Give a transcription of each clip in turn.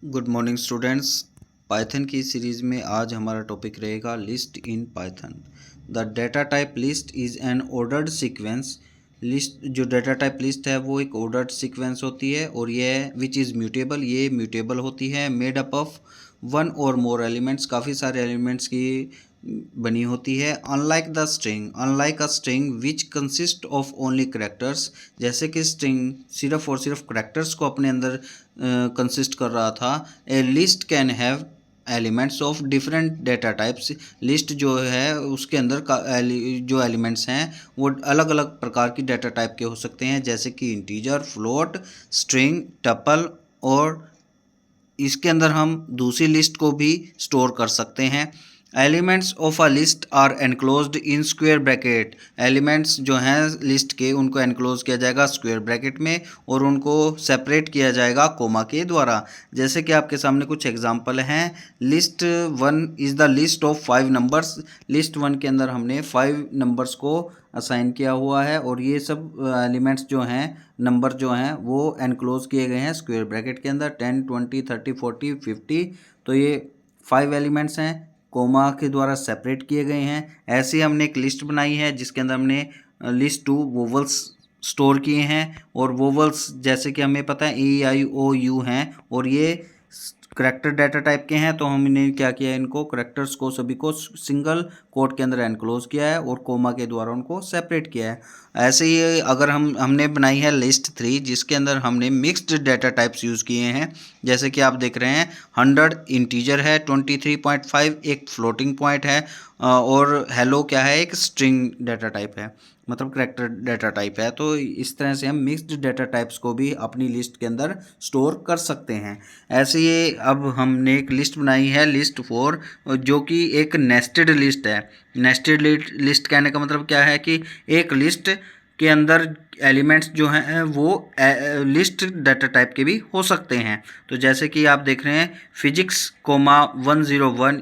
Good morning students. Python की series में आज हमारा टॉपिक रहेगा list in Python. The data type list is an ordered sequence. List जो डेटा टाइप लिस्ट है वो एक ऑर्डर्ड सीक्वेंस होती है और ये विच इज़ म्यूटेबल, ये म्यूटेबल होती है। मेड अप ऑफ वन और मोर एलिमेंट्स, काफ़ी सारे एलिमेंट्स की बनी होती है। Unlike a string which consist of only characters, जैसे कि स्ट्रिंग सिर्फ और सिर्फ करेक्टर्स को अपने अंदर कंसिस्ट कर रहा था। A list can have elements of different data types. List जो है उसके अंदर जो एलिमेंट्स हैं वो अलग अलग प्रकार की डेटा टाइप के हो सकते हैं, जैसे कि इंटीजर, फ्लोट, स्ट्रिंग, टपल, और इसके अंदर हम दूसरी लिस्ट को भी स्टोर कर सकते हैं। Elements of a list are enclosed in square bracket. Elements जो हैं लिस्ट के उनको एनक्लोज किया जाएगा स्क्वायर ब्रैकेट में और उनको सेपरेट किया जाएगा कोमा के द्वारा। जैसे कि आपके सामने कुछ एग्जांपल हैं। List one is the list of 5 numbers. List one के अंदर हमने 5 नंबर्स को असाइन किया हुआ है और ये सब एलिमेंट्स जो हैं, नंबर जो हैं वो एनक्लोज किए गए हैं स्क्वायर ब्रैकेट के अंदर। 10, 20, 30, 40, 50, तो ये 5 एलिमेंट्स हैं, कोमा के द्वारा सेपरेट किए गए हैं। ऐसे हमने एक लिस्ट बनाई है जिसके अंदर हमने लिस्ट टू वोवल्स स्टोर किए हैं, और वोवल्स जैसे कि हमें पता है ए आई ओ यू हैं और ये करेक्टर डाटा टाइप के हैं, तो हमने क्या किया है, इनको करेक्टर्स को सभी को सिंगल कोट के अंदर एनक्लोज किया है और कोमा के द्वारा उनको सेपरेट किया है। ऐसे ही अगर हमने बनाई है लिस्ट 3 जिसके अंदर हमने मिक्स्ड डाटा टाइप्स यूज़ किए हैं, जैसे कि आप देख रहे हैं 100 इंटीजर है, 23.5 एक फ्लोटिंग पॉइंट है, और हेलो क्या है, एक स्ट्रिंग डाटा टाइप है, मतलब करेक्टर डाटा टाइप है। तो इस तरह से हम मिक्स्ड डाटा टाइप्स को भी अपनी लिस्ट के अंदर स्टोर कर सकते हैं। ऐसे ही अब हमने एक लिस्ट बनाई है लिस्ट 4, जो कि एक नेस्टेड लिस्ट है। नेस्टेड लिस्ट कहने का मतलब क्या है कि एक लिस्ट के अंदर एलिमेंट्स जो हैं वो लिस्ट डाटा टाइप के भी हो सकते हैं। तो जैसे कि आप देख रहे हैं फिजिक्स कोमा 101,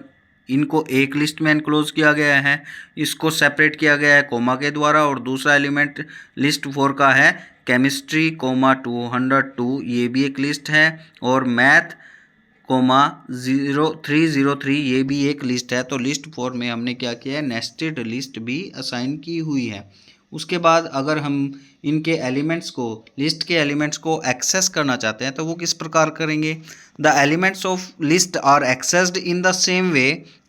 इनको एक लिस्ट में एनक्लोज किया गया है, इसको सेपरेट किया गया है कोमा के द्वारा। और दूसरा एलिमेंट लिस्ट 4 का है केमिस्ट्री कोमा 202, ये भी एक लिस्ट है। और मैथ कोमा 0303, ये भी एक लिस्ट है। तो लिस्ट 4 में हमने क्या किया है, नेस्टेड लिस्ट भी असाइन की हुई है। उसके बाद अगर हम इनके एलिमेंट्स को, लिस्ट के एलिमेंट्स को एक्सेस करना चाहते हैं तो वो किस प्रकार करेंगे। The elements of list are accessed in the same way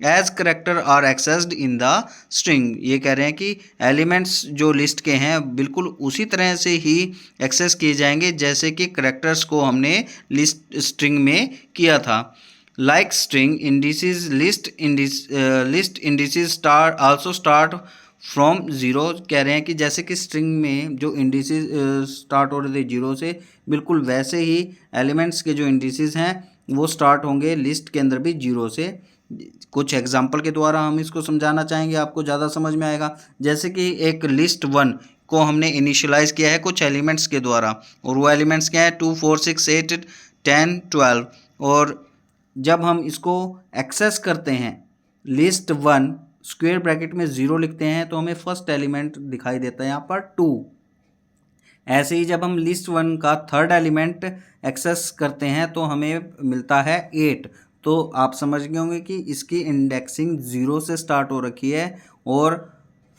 as character are accessed in the string. ये कह रहे हैं कि एलिमेंट्स जो लिस्ट के हैं बिल्कुल उसी तरह से ही एक्सेस किए जाएंगे जैसे कि करेक्टर्स को हमने लिस्ट स्ट्रिंग में किया था। Like string indices list indices start also start from zero. कह रहे हैं कि जैसे कि स्ट्रिंग में जो इंडिसेस स्टार्ट हो रहे थे जीरो से, बिल्कुल वैसे ही एलिमेंट्स के जो इंडिसेस हैं वो स्टार्ट होंगे लिस्ट के अंदर भी जीरो से। कुछ एग्जांपल के द्वारा हम इसको समझाना चाहेंगे, आपको ज़्यादा समझ में आएगा। जैसे कि एक लिस्ट 1 को हमने इनिशियलाइज किया है कुछ एलिमेंट्स के द्वारा, और वो एलिमेंट्स क्या है 2, 4, 6, 8, 10, 12। और जब हम इसको एक्सेस करते हैं लिस्ट 1 स्क्वायर ब्रैकेट में 0 लिखते हैं तो हमें फर्स्ट एलिमेंट दिखाई देता है यहाँ पर 2। ऐसे ही जब हम लिस्ट 1 का थर्ड एलिमेंट एक्सेस करते हैं तो हमें मिलता है 8। तो आप समझ गए होंगे कि इसकी इंडेक्सिंग 0 से स्टार्ट हो रखी है और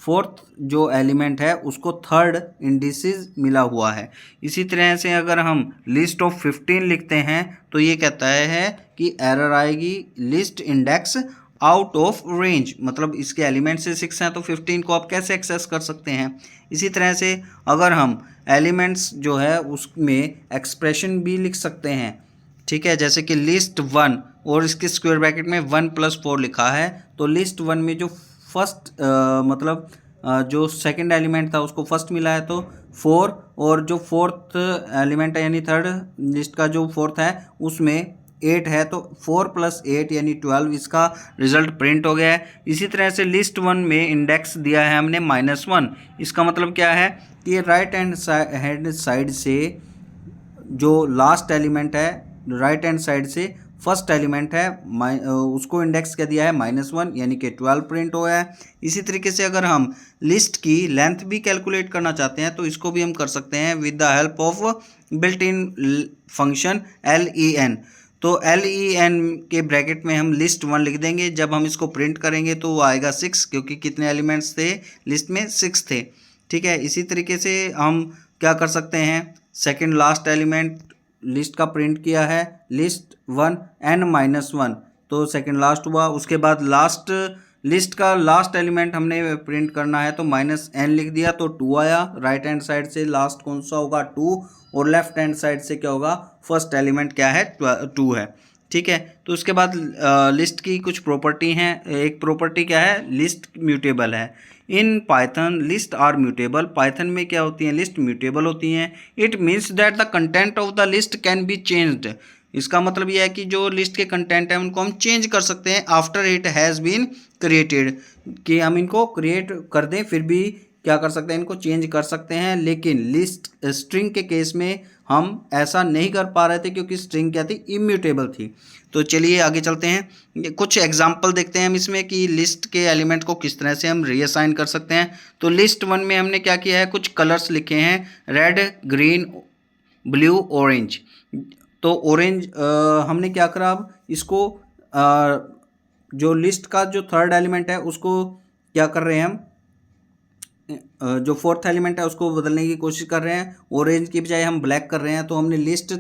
फोर्थ जो एलिमेंट है उसको थर्ड इंडिसेस मिला हुआ है। इसी तरह से अगर हम लिस्ट ऑफ 15 लिखते हैं तो ये कहता है कि एरर आएगी, list index out of range, मतलब इसके एलिमेंट से 6 हैं तो 15 को आप कैसे एक्सेस कर सकते हैं। इसी तरह से अगर हम एलिमेंट्स जो है उसमें एक्सप्रेशन भी लिख सकते हैं, ठीक है, जैसे कि लिस्ट 1 और इसके स्क्वायर ब्रैकेट में 1 + 4 लिखा है, तो लिस्ट 1 में जो फर्स्ट मतलब जो सेकंड एलिमेंट था उसको फर्स्ट मिला है तो 4, और जो फोर्थ एलिमेंट है यानी थर्ड लिस्ट का जो फोर्थ है उसमें 8 है, तो 4 + 8 यानी 12, इसका रिजल्ट प्रिंट हो गया है। इसी तरह से लिस्ट 1 में इंडेक्स दिया है हमने -1। इसका मतलब क्या है कि राइट हैंड साइड से जो लास्ट एलिमेंट है, राइट हैंड साइड से फर्स्ट एलिमेंट है उसको इंडेक्स क्या दिया है -1, यानी कि 12 प्रिंट हुआ है। इसी तरीके से अगर हम लिस्ट की लेंथ भी कैलकुलेट करना चाहते हैं तो इसको भी हम कर सकते हैं with the help of built in function len। तो LEN के ब्रैकेट में हम लिस्ट 1 लिख देंगे। जब हम इसको प्रिंट करेंगे तो वो आएगा 6, क्योंकि कितने एलिमेंट्स थे लिस्ट में, 6 थे। ठीक है, इसी तरीके से हम क्या कर सकते हैं, सेकंड लास्ट एलिमेंट लिस्ट का प्रिंट किया है, लिस्ट 1 n-1, तो सेकंड लास्ट हुआ। उसके बाद लास्ट लिस्ट का लास्ट एलिमेंट हमने प्रिंट करना है तो -n लिख दिया तो 2 आया। राइट हैंड साइड से लास्ट कौन सा होगा, 2, और लेफ्ट हैंड साइड से क्या होगा, फर्स्ट एलिमेंट क्या है, 2 है। ठीक है, तो उसके बाद लिस्ट की कुछ प्रॉपर्टी हैं। एक प्रॉपर्टी क्या है, लिस्ट म्यूटेबल है। In Python list are mutable, Python में क्या होती हैं, लिस्ट म्यूटेबल होती हैं। It means that the content of the list can be changed, इसका मतलब यह है कि जो लिस्ट के कंटेंट हैं उनको हम चेंज कर सकते हैं after it has been created, कि हम इनको क्रिएट कर दें फिर भी क्या कर सकते हैं, इनको चेंज कर सकते हैं। लेकिन लिस्ट स्ट्रिंग के केस में हम ऐसा नहीं कर पा रहे थे क्योंकि स्ट्रिंग क्या थी, इम्यूटेबल थी। तो चलिए आगे चलते हैं, कुछ एग्जांपल देखते हैं हम इसमें कि लिस्ट के एलिमेंट को किस तरह से हम रीअसाइन कर सकते हैं। तो लिस्ट 1 में हमने क्या किया है, कुछ कलर्स लिखे हैं, रेड, ग्रीन, ब्लू, ऑरेंज। तो ऑरेंज हमने क्या करा, अब इसको जो लिस्ट का जो थर्ड एलिमेंट है उसको क्या कर रहे हैं हम, जो फोर्थ एलिमेंट है उसको बदलने की कोशिश कर रहे हैं। ऑरेंज की बजाय हम ब्लैक कर रहे हैं, तो हमने लिस्ट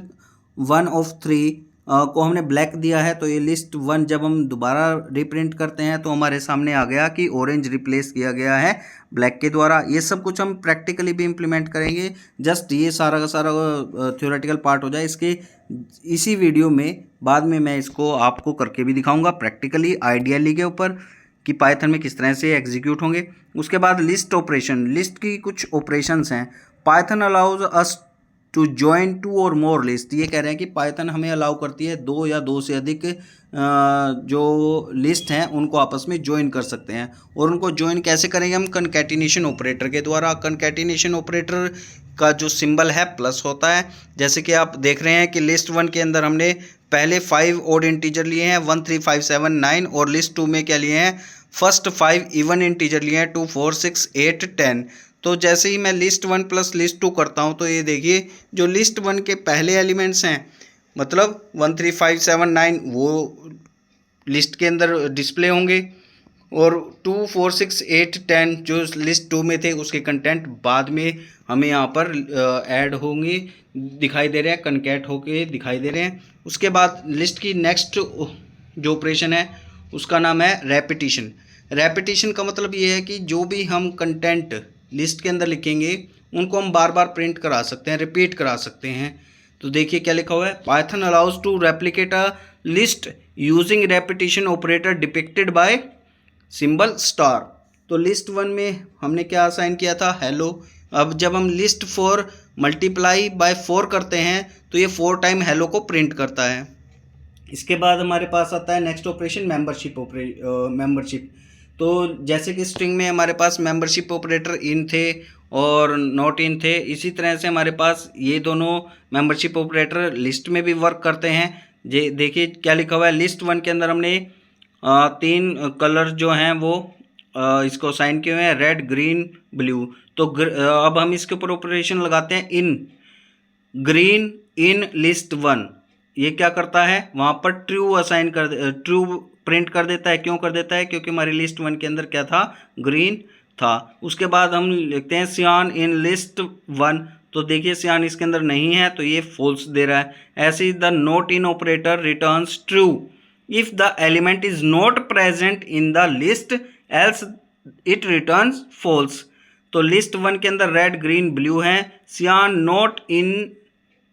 1 ऑफ 3 को हमने ब्लैक दिया है। तो ये लिस्ट 1 जब हम दोबारा रिप्रिंट करते हैं तो हमारे सामने आ गया कि ऑरेंज रिप्लेस किया गया है ब्लैक के द्वारा। ये सब कुछ हम प्रैक्टिकली भी इम्प्लीमेंट करेंगे, जस्ट ये सारा का सारा थ्योरेटिकल पार्ट हो जाए इसके, इसी वीडियो में बाद में मैं इसको आपको करके भी दिखाऊंगा प्रैक्टिकली आइडियली के ऊपर कि पाइथन में किस तरह से एग्जीक्यूट होंगे। उसके बाद लिस्ट ऑपरेशन, लिस्ट की कुछ ऑपरेशंस हैं। Python allows us to join 2 or more list, ये कह रहे हैं कि पाइथन हमें अलाउ करती है 2 या 2 से अधिक जो लिस्ट हैं उनको आपस में ज्वाइन कर सकते हैं। और उनको ज्वाइन कैसे करेंगे हम, कनकैटिनेशन ऑपरेटर के द्वारा। कनकैटिनेशन ऑपरेटर का जो सिंबल है प्लस होता है। जैसे कि आप देख रहे हैं कि लिस्ट 1 के अंदर हमने पहले 5 ऑड इंटीजर लिए हैं 1 3 5 7 9, और लिस्ट 2 में क्या लिए हैं, फर्स्ट 5 इवन इंटीजर लिए हैं 2 4 6 8 10। तो जैसे ही मैं लिस्ट 1 प्लस लिस्ट 2 करता हूं तो ये देखिए जो लिस्ट 1 के पहले एलिमेंट्स हैं, मतलब 1 3 5 7 9 वो लिस्ट के अंदर डिस्प्ले होंगे, और 2 4 6 8 10 जो लिस्ट 2 में थे उसके कंटेंट बाद में हमें यहाँ पर ऐड होंगे, दिखाई दे रहे हैं, कनकैट होके दिखाई दे रहे हैं। उसके बाद लिस्ट की नेक्स्ट जो ऑपरेशन है उसका नाम है रेपिटिशन। रेपिटिशन का मतलब ये है कि जो भी हम कंटेंट लिस्ट के अंदर लिखेंगे उनको हम बार बार प्रिंट करा सकते हैं, रिपीट करा सकते हैं। तो देखिए क्या लिखा हुआ है, Python allows to replicate a list using repetition operator depicted by symbol star. तो लिस्ट 1 में हमने क्या असाइन किया था, हेलो। अब जब हम लिस्ट 4 मल्टीप्लाई बाय 4 करते हैं तो ये 4 टाइम हेलो को प्रिंट करता है। इसके बाद हमारे पास आता है नेक्स्ट ऑपरेशन मेंबरशिप। तो जैसे कि स्ट्रिंग में हमारे पास मेंबरशिप ऑपरेटर इन थे और नॉट इन थे, इसी तरह से हमारे पास ये दोनों मेंबरशिप ऑपरेटर लिस्ट में भी वर्क करते हैं। ये देखिए क्या लिखा हुआ है, लिस्ट 1 के अंदर हमने 3 कलर जो हैं वो इसको साइन किए हुए हैं, रेड ग्रीन ब्लू। तो अब हम इसके ऊपर ऑपरेशन लगाते हैं, इन ग्रीन इन लिस्ट 1, ये क्या करता है, वहाँ पर ट्रू असाइन कर, ट्रू प्रिंट कर देता है। क्यों कर देता है, क्योंकि हमारी लिस्ट 1 के अंदर क्या था, ग्रीन था। उसके बाद हम लिखते हैं सियान इन लिस्ट 1, तो देखिए सियान इसके अंदर नहीं है तो ये फॉल्स दे रहा है। ऐसे ही the not in operator returns true if the element is not present in the list else it returns false. तो लिस्ट 1 के अंदर रेड ग्रीन ब्लू है, सियान नॉट इन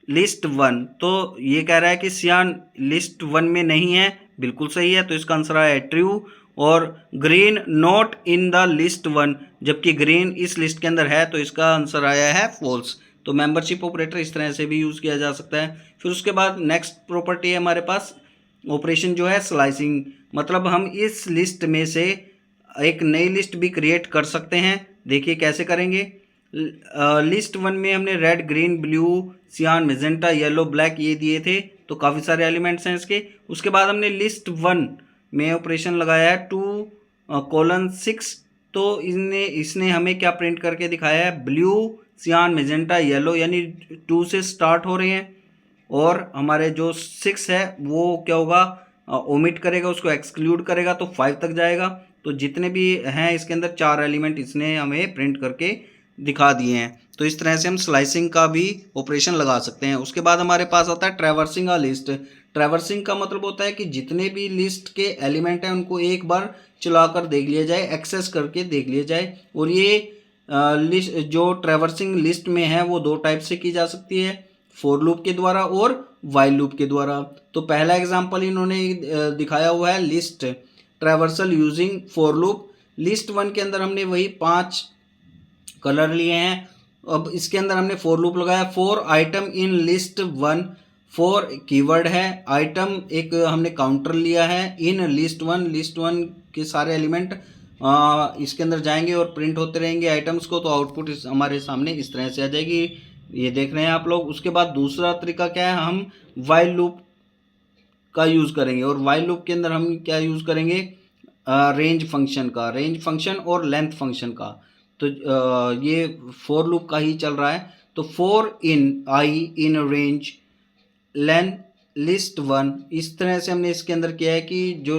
लिस्ट 1, तो ये कह रहा है कि सियान लिस्ट 1 में नहीं है, बिल्कुल सही है। तो इसका आंसर आया है ट्रू। और green not in the list 1, जबकि ग्रीन इस लिस्ट के अंदर है तो इसका आंसर आया है फॉल्स। तो मेंबरशिप ऑपरेटर इस तरह से भी यूज़ किया जा सकता है। फिर उसके बाद नेक्स्ट प्रॉपर्टी है हमारे पास ऑपरेशन जो है स्लाइसिंग, मतलब हम इस लिस्ट में से एक नई लिस्ट भी क्रिएट कर सकते हैं। देखिए कैसे करेंगे, लिस्ट 1 में हमने रेड ग्रीन ब्लू सियान मेजेंटा येलो ब्लैक ये दिए थे, तो काफ़ी सारे एलिमेंट्स हैं इसके। उसके बाद हमने लिस्ट 1 में ऑपरेशन लगाया है 2:6, तो इसने हमें क्या प्रिंट करके दिखाया है, ब्लू सियान मेजेंटा येलो, यानी 2 से स्टार्ट हो रहे हैं। और हमारे जो 6 है वो क्या होगा, ओमिट करेगा, उसको एक्सक्लूड करेगा तो 5 तक जाएगा। तो जितने भी हैं इसके अंदर 4 एलिमेंट इसने हमें प्रिंट करके दिखा दिए हैं। तो इस तरह से हम स्लाइसिंग का भी ऑपरेशन लगा सकते हैं। उसके बाद हमारे पास आता है ट्रैवर्सिंग अ लिस्ट। ट्रैवर्सिंग का मतलब होता है कि जितने भी लिस्ट के एलिमेंट हैं उनको एक बार चलाकर देख लिया जाए, एक्सेस करके देख लिया जाए। और ये लिस्ट जो ट्रैवर्सिंग लिस्ट में है वो दो टाइप से की जा सकती है, फॉर लूप के द्वारा और वाइल लूप के द्वारा। तो पहला एग्जांपल इन्होंने दिखाया हुआ है list traversal using for loop. List one के अंदर हमने वही 5 कलर लिए हैं। अब इसके अंदर हमने फॉर लूप लगाया, four item in list one. Four keyword है, आइटम एक हमने काउंटर लिया है, इन लिस्ट वन के सारे एलिमेंट इसके अंदर जाएंगे और प्रिंट होते रहेंगे आइटम्स को। तो आउटपुट हमारे सामने इस तरह से आ जाएगी, ये देख रहे हैं आप लोग। उसके बाद दूसरा तरीका क्या है, हम वाइल लूप का यूज़ करेंगे। और वाइल लूप के अंदर हम क्या यूज़ करेंगे, रेंज फंक्शन का, रेंज फंक्शन और लेंथ फंक्शन का। तो ये फोर लूप का ही चल रहा है। तो four in I in range length list one, इस तरह से हमने इसके अंदर किया है कि जो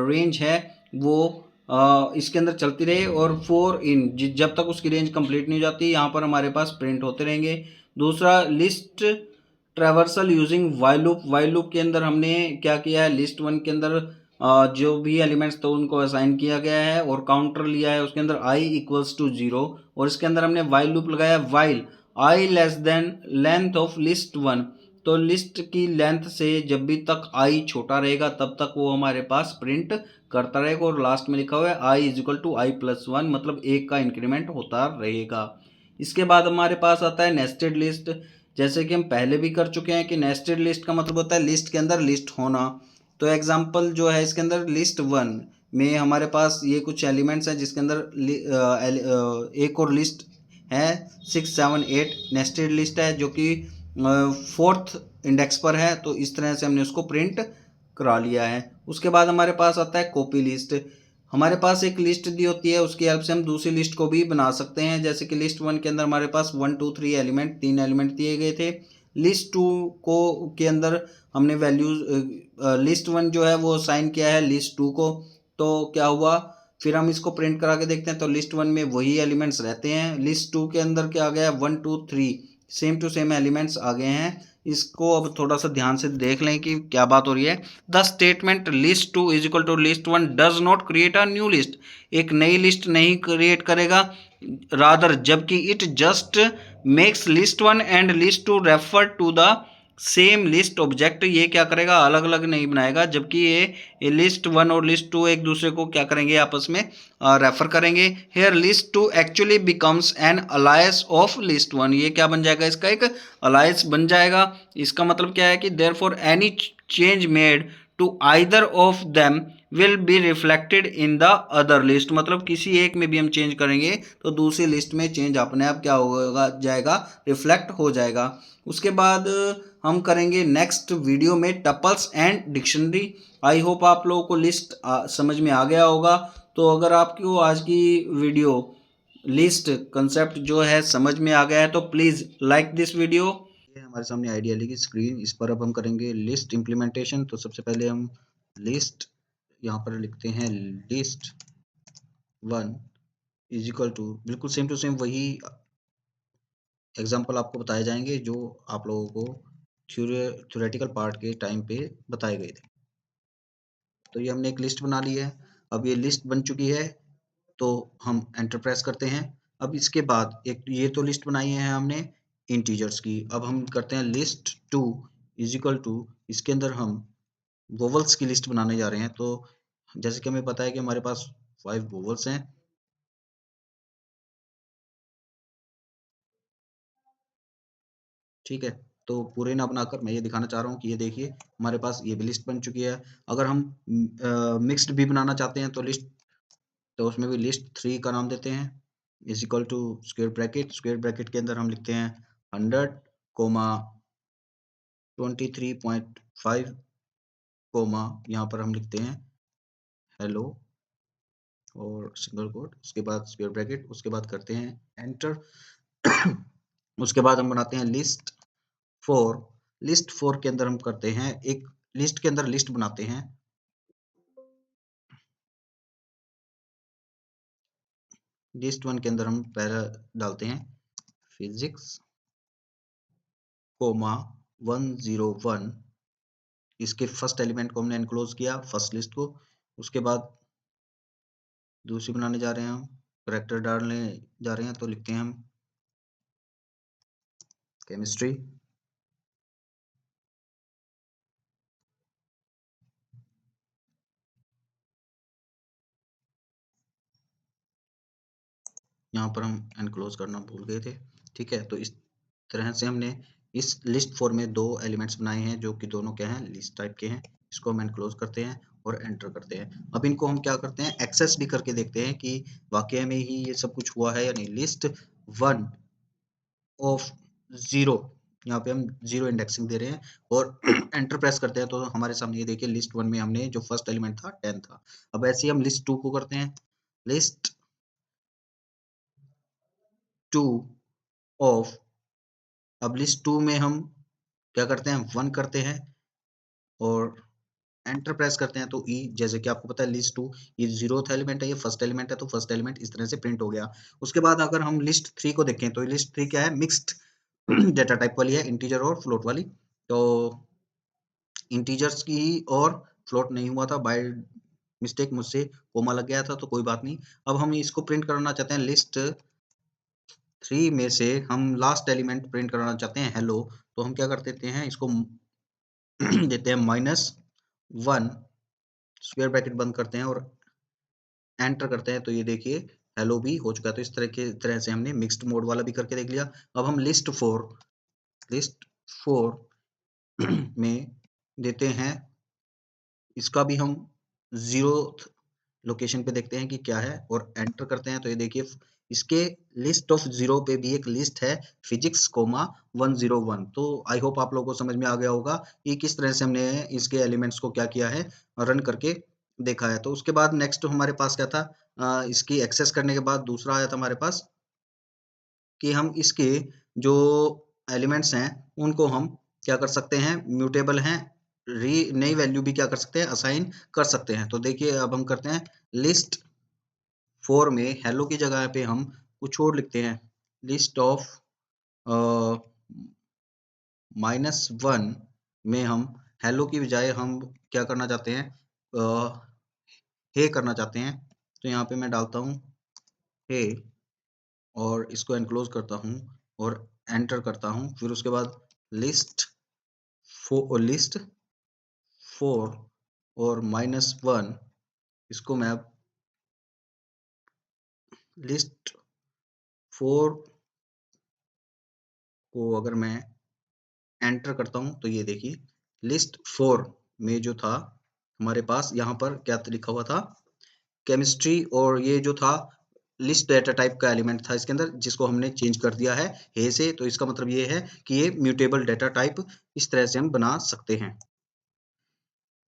रेंज है वो इसके अंदर चलती रहे, और फोर इन जब तक उसकी रेंज कंप्लीट नहीं हो जाती यहाँ पर हमारे पास प्रिंट होते रहेंगे। दूसरा list traversal using while loop. While loop के अंदर हमने क्या किया है, लिस्ट वन के अंदर जो भी एलिमेंट्स थे उनको असाइन किया गया है और काउंटर लिया है उसके अंदर i इक्वल्स टू 0। और इसके अंदर हमने वाइल लूप लगाया, while i less than length of list one. तो लिस्ट की लेंथ से जब भी तक i छोटा रहेगा तब तक वो हमारे पास प्रिंट करता रहेगा। और लास्ट में लिखा हुआ है i is equal to i+1, मतलब एक का इंक्रीमेंट होता रहेगा। इसके बाद हमारे पास आता है नेस्टेड लिस्ट। जैसे कि हम पहले भी कर चुके हैं कि नेस्टेड लिस्ट का मतलब होता है लिस्ट के अंदर लिस्ट होना। तो एग्जांपल जो है इसके अंदर लिस्ट वन में हमारे पास ये कुछ एलिमेंट्स हैं जिसके अंदर एक और लिस्ट है 6, 7, 8 नेस्टेड लिस्ट है जो कि फोर्थ इंडेक्स पर है। तो इस तरह से हमने उसको प्रिंट करा लिया है। उसके बाद हमारे पास आता है कॉपी लिस्ट। हमारे पास एक लिस्ट दी होती है, उसकी हेल्प से हम दूसरी लिस्ट को भी बना सकते हैं। जैसे कि लिस्ट वन के अंदर हमारे पास 1, 2, 3 एलिमेंट, 3 एलिमेंट दिए गए थे। लिस्ट टू को के अंदर हमने वैल्यूज लिस्ट वन जो है वो साइन किया है लिस्ट टू को। तो क्या हुआ, फिर हम इसको प्रिंट करा के देखते हैं तो लिस्ट वन में वही एलिमेंट्स रहते हैं। लिस्ट टू के अंदर क्या आ गया, 1, 2, 3 सेम टू सेम एलिमेंट्स आ गए हैं। इसको अब थोड़ा सा ध्यान से देख लें कि क्या बात हो रही है। The statement list two is equal to list one does not create a new list, एक नई लिस्ट नहीं क्रिएट करेगा, रादर जबकि it just makes list one and list two refer to the same list object. ये क्या करेगा, अलग अलग नहीं बनाएगा, जबकि ये लिस्ट वन और लिस्ट टू एक दूसरे को क्या करेंगे, आपस में रेफर करेंगे। Here list two actually becomes N अलायस of list one, ये क्या बन जाएगा, इसका एक अलायस बन जाएगा। इसका मतलब क्या है कि there for any change made to either of them will be reflected in the other list, मतलब किसी एक में भी हम चेंज करेंगे तो दूसरी लिस्ट में चेंज अपने आप क्या होगा जाएगा, रिफ्लेक्ट हो जाएगा। उसके बाद हम करेंगे नेक्स्ट वीडियो में tuples and dictionary. I hope आप लोगों को लिस्ट समझ में आ गया होगा। तो अगर आपको आज की वीडियो लिस्ट कंसेप्ट जो है समझ में आ गया है तो प्लीज़ लाइक दिस वीडियो। ये हमारे सामने आइडियली की स्क्रीन, इस पर अब हम करेंगे लिस्ट इम्प्लीमेंटेशन। तो सबसे पहले हम लिस्ट यहाँ पर लिखते हैं list one is equal to, बिल्कुल सेम टू सेम वही एग्जाम्पल आपको बताए जाएंगे जो आप लोगों को थ्योरेटिकल पार्ट के टाइम पे बताए गए थे। तो ये हमने एक लिस्ट बना ली है। अब ये लिस्ट बन चुकी है तो हम एंटर प्रेस करते हैं। अब इसके बाद एक ये तो लिस्ट बनाई है हमने इंटीजर्स की। अब हम करते हैं list two is equal to, इसके अंदर हम वोवल्स की लिस्ट बनाने जा रहे हैं। तो जैसे कि हमें पता है कि हमारे पास 5 वोवल्स हैं। ठीक है, तो पूरे ना बनाकर मैं ये दिखाना चाह रहा हूँ कि ये देखिए हमारे पास ये भी लिस्ट बन चुकी है। अगर हम मिक्स्ड भी बनाना चाहते हैं तो लिस्ट, तो उसमें भी लिस्ट 3 का नाम देते हैं is equal to square bracket. Square bracket के अंदर हम लिखते हैं 100, 23.5, यहाँ पर हम लिखते हैं हेलो और सिंगल कोट, उसके बाद स्क्वायर ब्रैकेट, उसके बाद करते हैं एंटर। उसके बाद हम बनाते हैं लिस्ट फॉर लिस्ट 4 के अंदर हम करते हैं, एक लिस्ट के अंदर लिस्ट बनाते हैं। लिस्ट 1 के अंदर हम पहला डालते हैं फिजिक्स कोमा 101। इसके फर्स्ट एलिमेंट को हमने एनक्लोज किया, फर्स्ट लिस्ट को। उसके बाद दूसरी बनाने जा रहे हैं हम, करैक्टर डालने जा रहे हैं, तो लिखते हैं हम केमिस्ट्री। यहाँ पर हम एनक्लोज करना भूल गए थे, ठीक है। तो इस तरह से हमने इस लिस्ट 4 में 2 एलिमेंट्स बनाए हैं जो कि दोनों क्या हैं, लिस्ट टाइप के हैं। इसको हम एनक्लोज करते हैं और एंटर करते हैं। अब इनको हम क्या करते हैं, एक्सेस भी करके देखते हैं कि वाकई में ही ये सब कुछ हुआ है या नहीं। लिस्ट 1 ऑफ 0, यहाँ पे हम 0 इंडेक्सिंग दे रहे हैं और एंटर प्रेस करते हैं, तो हमारे सामने ये देखिए लिस्ट 1 में हमने जो फर्स्ट एलिमेंट था 10 था। अब ऐसे ही हम लिस्ट 2 को करते हैं, लिस्ट 2 ऑफ, अब लिस्ट 2 में हम क्या करते हैं, 1 करते हैं और एंटर प्रेस करते हैं, तो ई, जैसे कि आपको पता है लिस्ट 2 ये 0th एलिमेंट है, ये फर्स्ट एलिमेंट है, तो फर्स्ट एलिमेंट इस तरह से प्रिंट हो गया। उसके बाद अगर हम लिस्ट 3 को देखें, तो लिस्ट 3 क्या है, मिक्स्ड डेटा टाइप वाली है, इंटीजर और फ्लोट वाली। तो इंटीजर्स की और फ्लोट नहीं हुआ था, बाय मिस्टेक मुझसे कोमा लग गया था, तो कोई बात नहीं। अब हम इसको प्रिंट करना चाहते हैं, लिस्ट 3 में से हम लास्ट एलिमेंट प्रिंट कराना चाहते हैं हेलो, तो हम क्या कर देते हैं, इसको देते हैं -1, स्क्वायर ब्रैकेट बंद करते हैं और एंटर करते हैं, तो ये देखिए हेलो भी हो चुका है। तो इस तरह से हमने मिक्स्ड मोड वाला भी करके देख लिया। अब हम लिस्ट 4 में देते हैं, इसका भी हम 0th लोकेशन पे देखते हैं कि क्या है और एंटर करते हैं, तो ये देखिए इसके लिस्ट ऑफ 0 पे भी एक लिस्ट है, फिजिक्स कोमा 101। तो आई होप आप लोगों को समझ में आ गया होगा कि किस तरह से हमने इसके एलिमेंट्स को क्या किया है, रन करके देखा है। तो उसके बाद नेक्स्ट हमारे पास क्या था, इसकी एक्सेस करने के बाद दूसरा आया था हमारे पास कि हम इसके जो एलिमेंट्स हैं उनको हम क्या कर सकते हैं, म्यूटेबल हैं, नई वैल्यू भी क्या कर सकते हैं, असाइन कर सकते हैं। तो देखिए अब हम करते हैं लिस्ट 4 में हेलो की जगह पे हम कुछ और लिखते हैं, लिस्ट ऑफ -1 में हम हेलो की बजाय हम क्या करना चाहते हैं, हे करना चाहते हैं। तो यहाँ पे मैं डालता हूँ हे और इसको एनक्लोज करता हूँ और एंटर करता हूँ। फिर उसके बाद लिस्ट 4 और -1, इसको मैं लिस्ट 4 को अगर मैं एंटर करता हूँ, तो ये देखिए लिस्ट 4 में जो था हमारे पास, यहाँ पर क्या लिखा हुआ था, केमिस्ट्री, और ये जो था लिस्ट डेटा टाइप का एलिमेंट था इसके अंदर, जिसको हमने चेंज कर दिया है हे से। तो इसका मतलब ये है कि ये म्यूटेबल डेटा टाइप इस तरह से हम बना सकते हैं।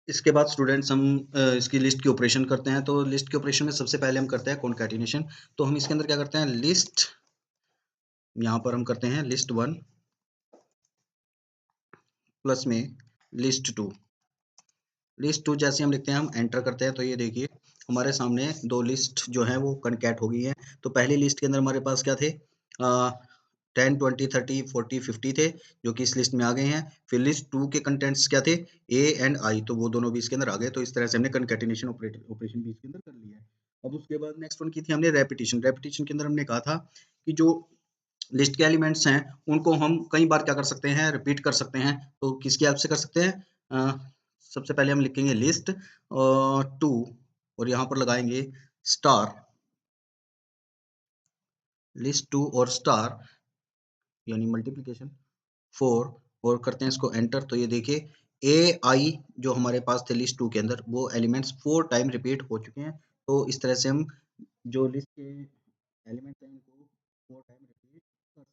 इसके बाद स्टूडेंट्स हम इसकी लिस्ट की ऑपरेशन करते हैं। तो लिस्ट के ऑपरेशन में सबसे पहले हम करते हैं कॉन्कैटिनेशन। तो हम इसके अंदर क्या करते हैं, लिस्ट, यहाँ पर हम करते हैं लिस्ट 1 प्लस में लिस्ट 2। लिस्ट 2 जैसे हम लिखते हैं, हम एंटर करते हैं, तो ये देखिए हमारे सामने 2 लिस्ट जो है वो कनकैट हो गई है। तो पहली लिस्ट के अंदर हमारे पास क्या थे, 10, 20, 30, 40, 50 थे, जो कि इस लिस्ट में आ गए हैं। फिर लिस्ट 2 के कंटेंट्स क्या थे, ए एंड आई, तो वो दोनों भी इसके अंदर आ गए। तो इस तरह से हमने कनकैटिनेशन ऑपरेशन भी इसके अंदर कर लिया है। अब उसके बाद नेक्स्ट वन की थी हमने रेपिटेशन। रेपिटेशन के अंदर हमने कहा था कि जो लिस्ट के एलिमेंट्स हैं उनको हम कई बार क्या कर सकते हैं, रिपीट कर सकते हैं। तो किसकी हेल्प से कर सकते हैं, सबसे पहले हम लिखेंगे लिस्ट 2 और यहाँ पर लगाएंगे स्टार, लिस्ट 2 और स्टार यानी मल्टीप्लिकेशन 4, और करते हैं इसको एंटर। तो ये देखिए ए आई जो हमारे पास थे लिस्ट 2 के अंदर, वो एलिमेंट्स 4 टाइम रिपीट हो चुके हैं। तो इस तरह से हम जो लिस्ट के एलिमेंट्स हैं उनको 4 टाइम रिपीट कर सकते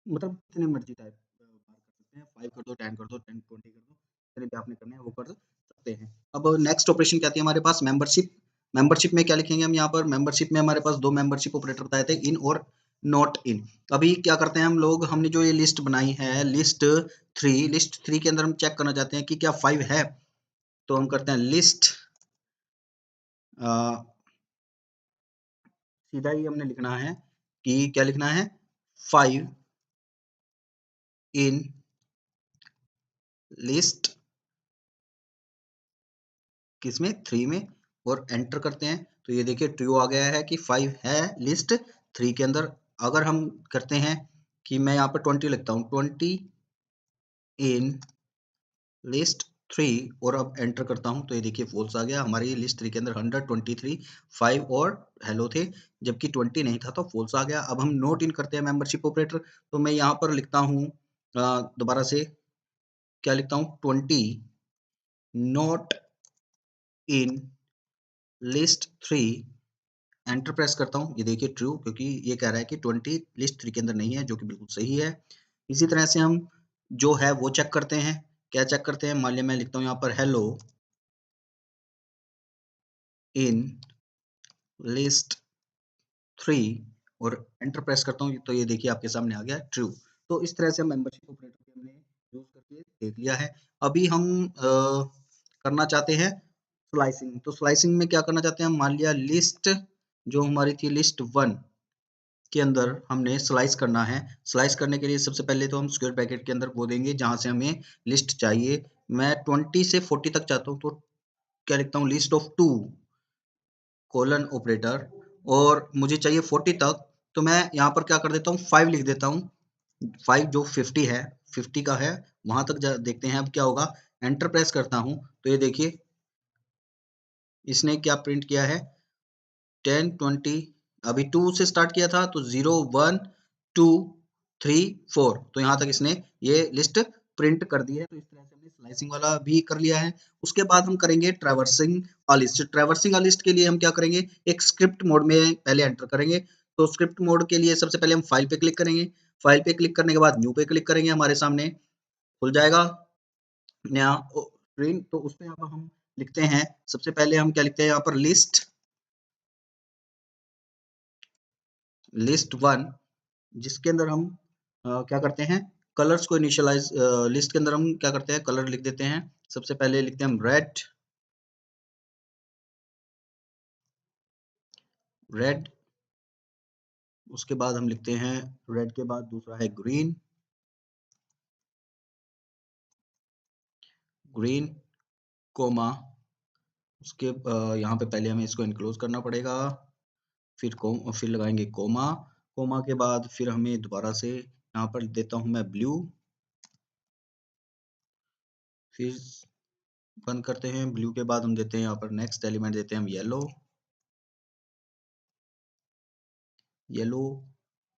हैं। मतलब कितने मर्जी टाइप बार कर सकते हैं, 5 कर दो, 10 कर दो, 10 20 कर दो, जितने भी आपने करने हैं वो कर सकते हैं। अब नेक्स्ट ऑपरेशन क्या थी हमारे पास, मेंबरशिप। मेंबरशिप में क्या लिखेंगे हम, यहाँ पर मेंबरशिप में हमारे पास 2 मेंबरशिप ऑपरेटर बताए थे, इन और नॉट इन। अभी क्या करते हैं हम लोग, हमने जो ये लिस्ट बनाई है लिस्ट थ्री के अंदर हम चेक करना चाहते हैं कि क्या 5 है। तो हम करते हैं लिस्ट, सीधा ही हमने लिखना है कि क्या लिखना है, 5 इन लिस्ट किसमें, 3 में, और एंटर करते हैं। तो ये देखिए ट्रू आ गया है कि 5 है लिस्ट 3 के अंदर। अगर हम करते हैं कि मैं यहाँ पर 20 लिखता हूँ, 20 इन लिस्ट 3, और अब एंटर करता हूँ, तो ये देखिए फॉल्स आ गया। हमारी लिस्ट 3 के अंदर 123, 5 और हेलो थे, जबकि 20 नहीं था, तो फॉल्स आ गया। अब हम नोट इन करते हैं मेंबरशिप ऑपरेटर। तो मैं यहाँ पर लिखता हूँ दोबारा से, क्या लिखता हूँ, 20 not in list 3, enter press करता हूँ। ये देखिए ट्रू, क्योंकि ये कह रहा है कि 20 लिस्ट 3 के अंदर नहीं है, जो कि बिल्कुल सही है। इसी तरह से हम जो है वो चेक करते हैं। क्या चेक करते हैं, मान लिया मैं लिखता हूँ यहाँ पर हेलो इन लिस्ट 3 और एंटर प्रेस करता हूँ, तो ये देखिए आपके सामने आ गया ट्रू। तो इस तरह से मेंबरशिप ऑपरेटर को हमने यूज करके देख लिया है। अभी हम करना चाहते हैं स्लाइसिंग। तो स्लाइसिंग में क्या करना चाहते हैं, मान लिया लिस्ट जो हमारी थी लिस्ट 1 के अंदर हमने स्लाइस करना है। स्लाइस करने के लिए सबसे पहले तो हम स्क्वायर ब्रैकेट के अंदर वो देंगे जहां से हमें लिस्ट चाहिए। मैं 20 से 40 तक चाहता हूँ, तो क्या लिखता हूँ, लिस्ट ऑफ 2 कोलन ऑपरेटर, और मुझे चाहिए 40 तक, तो मैं यहाँ पर क्या कर देता हूँ, 5 लिख देता हूँ। 5 जो 50 है, 50 का है, वहां तक देखते हैं अब क्या होगा। एंटर प्रेस करता हूँ, तो ये देखिए इसने क्या प्रिंट किया है, 10 20, अभी 2 से स्टार्ट किया था, तो 0 1 2 3 4, तो यहाँ तक इसने ये लिस्ट प्रिंट कर दी है। तो इस तरह से हमने स्लाइसिंग वाला भी कर लिया है। उसके बाद हम करेंगे traversing a list. Traversing a list के लिए हम क्या करेंगे, एक स्क्रिप्ट मोड में पहले एंटर करेंगे। तो स्क्रिप्ट मोड के लिए सबसे पहले हम फाइल पे क्लिक करेंगे। फाइल पे क्लिक करने के बाद न्यू पे क्लिक करेंगे, हमारे सामने खुल जाएगा नया स्क्रीन। तो उसमें अब हम लिखते हैं, सबसे पहले हम क्या लिखते हैं यहाँ पर, लिस्ट 1, जिसके अंदर हम क्या करते हैं, कलर्स को इनिशियलाइज, लिस्ट के अंदर हम क्या करते हैं, कलर लिख देते हैं। सबसे पहले लिखते हैं हम रेड, रेड, उसके बाद हम लिखते हैं, रेड के बाद दूसरा है ग्रीन, ग्रीन कोमा, उसके यहाँ पे पहले हमें इसको इनक्लोज करना पड़ेगा, फिर लगाएंगे कोमा, कोमा के बाद फिर हमें दोबारा से यहाँ पर देता हूँ मैं ब्लू, फिर बंद करते हैं। ब्लू के बाद हम देते हैं यहाँ पर नेक्स्ट एलिमेंट देते हैं हम येलो, येलो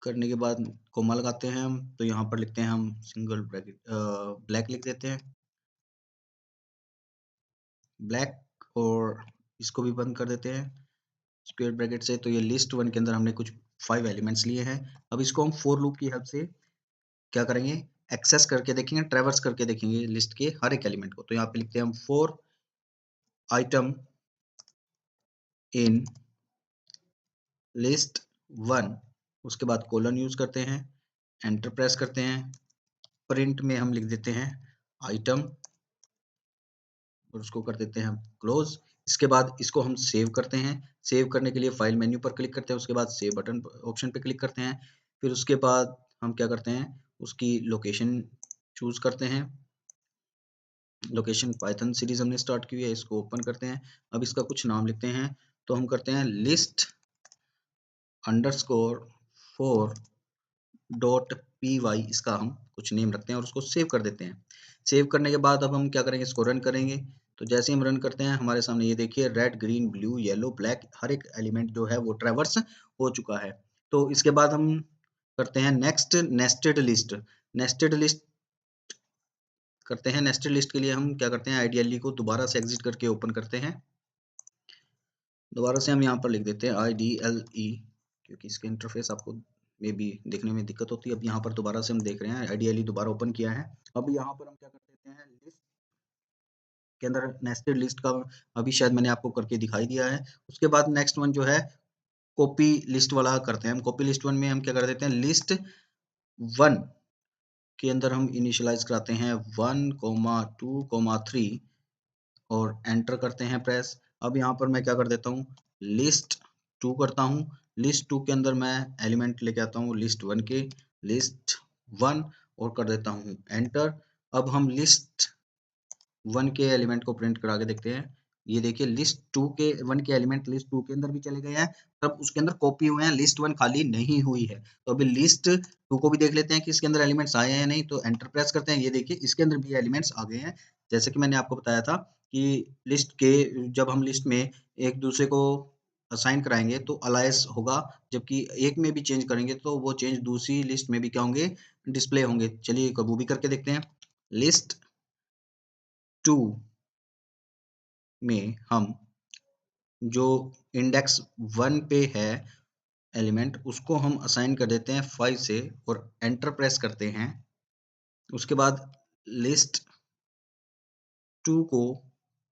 करने के बाद कोमा लगाते हैं हम, तो यहाँ पर लिखते हैं हम सिंगल ब्रैकेट, ब्लैक लिख देते हैं, ब्लैक, और इसको भी बंद कर देते हैं स्क्वायर ब्रैकेट से। तो ये लिस्ट 1 के अंदर हमने कुछ 5 एलिमेंट्स लिए हैं। अब इसको हम फोर लूप की हेल्प से क्या करेंगे, एक्सेस करके देखेंगे, ट्रैवर्स करके देखेंगे लिस्ट के हर एक एलिमेंट को। तो यहाँ पे लिखते हैं हम 4 आइटम इन लिस्ट 1, उसके बाद कोलन यूज करते हैं, एंटर प्रेस करते हैं, प्रिंट में हम लिख देते हैं आइटम, और उसको कर देते हैं क्लोज। इसके बाद इसको हम सेव करते हैं। सेव करने के लिए फाइल मेन्यू पर क्लिक करते हैं, उसके बाद सेव बटन ऑप्शन पे क्लिक करते हैं। फिर उसके बाद हम क्या करते हैं, उसकी लोकेशन चूज करते हैं। लोकेशन पाइथन सीरीज हमने स्टार्ट की है, इसको ओपन करते हैं। अब इसका कुछ नाम लिखते हैं, तो हम करते हैं list underscore 4 dot P Y, इसका हम कुछ नेम रखते हैं और उसको सेव कर देते हैं। सेव करने के बाद अब हम क्या करेंगे, इसको रन करेंगे। तो जैसे हम रन करते हैं, हमारे सामने ये देखिए red green blue yellow black, हर एक एलिमेंट जो है वो ट्रैवर्स हो चुका है। तो इसके बाद हम करते हैं next nested list. Nested list करते हैं। नेस्टेड लिस्ट के लिए हम क्या करते हैं, आईडीएलई को दोबारा से एग्जिट करके ओपन करते हैं। दोबारा से हम यहाँ पर लिख देते हैं IDLE, क्योंकि इसके इंटरफेस आपको में भी देखने में दिक्कत होती है। अब यहाँ पर दोबारा से हम देख रहे हैं, IDLE दोबारा ओपन किया है। अब यहाँ पर हम क्या कर देते हैं, लिस्ट के अंदर नेस्टेड लिस्ट का अभी शायद मैंने आपको करके दिखाई दिया है। उसके बाद नेक्स्ट वन जो है कॉपी लिस्ट वाला करते हैं। हम कॉपी लिस्ट वन में हम क्या कर देते हैं, लिस्ट वन के अंदर हम इनिशियलाइज कराते हैं 1, 2, 3 और एंटर करते हैं प्रेस। अब यहाँ पर मैं क्या कर देता हूँ, लिस्ट 2 करता हूँ। लिस्ट 2 के अंदर मैं एलिमेंट लेके आता हूँ लिस्ट 1 के, लिस्ट 1 और कर देता हूँ एंटर। अब हम लिस्ट 1 के एलिमेंट को प्रिंट करा के देखते हैं। ये देखिए लिस्ट 2 के 1 के एलिमेंट लिस्ट 2 के अंदर भी चले गए हैं, तब उसके अंदर कॉपी हुए हैं, लिस्ट 1 खाली नहीं हुई है। तो अभी लिस्ट 2 को भी देख लेते हैं कि इसके अंदर एलिमेंट्स आए हैं या नहीं, तो एंटर प्रेस करते हैं। ये देखिए इसके अंदर भी एलिमेंट्स आ गए हैं। जैसे कि मैंने आपको बताया था कि लिस्ट के जब हम लिस्ट में एक दूसरे को असाइन कराएंगे तो अलायस होगा, जबकि एक में भी चेंज करेंगे तो वो चेंज दूसरी लिस्ट में भी क्या होंगे, डिस्प्ले होंगे। चलिए वो भी करके देखते हैं। लिस्ट 2 में हम जो इंडेक्स 1 पे है एलिमेंट, उसको हम असाइन कर देते हैं 5 से और एंटर प्रेस करते हैं। उसके बाद लिस्ट 2 को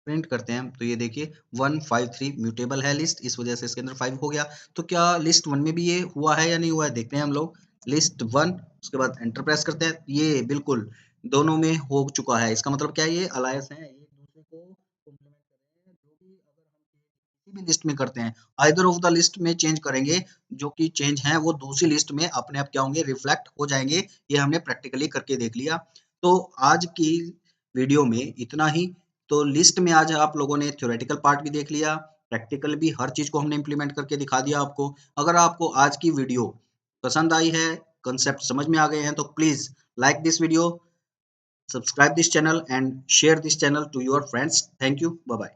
प्रिंट करते हैं। तो ये देखिए 153 म्यूटेबल है लिस्ट, इस वजह से इसके अंदर 5 हो गया। तो क्या लिस्ट 1 में भी ये हुआ है या नहीं हुआ है, देखते हैं हम लोग। लिस्ट 1 उसके बाद एंटर प्रेस करते हैं। ये बिल्कुल दोनों में हो चुका है। इसका मतलब क्या है, ये अलायंस है, एक दूसरे को कॉम्प्लीमेंट कर रहे हैं। जो भी अगर हम किसी भी लिस्ट में करते हैं, आइदर ऑफ द लिस्ट में चेंज करेंगे, जो कि चेंज है वो दूसरी लिस्ट में अपने आप क्या होंगे, रिफ्लेक्ट हो जाएंगे। ये हमने प्रैक्टिकली करके देख लिया। तो आज की वीडियो में इतना ही। तो लिस्ट में आज आप लोगों ने थ्योरेटिकल पार्ट भी देख लिया, प्रैक्टिकल भी, हर चीज को हमने इंप्लीमेंट करके दिखा दिया आपको। अगर आपको आज की वीडियो पसंद आई है, कंसेप्ट समझ में आ गए हैं, तो please like this video, subscribe this channel and share this channel to your friends. Thank you. Bye bye.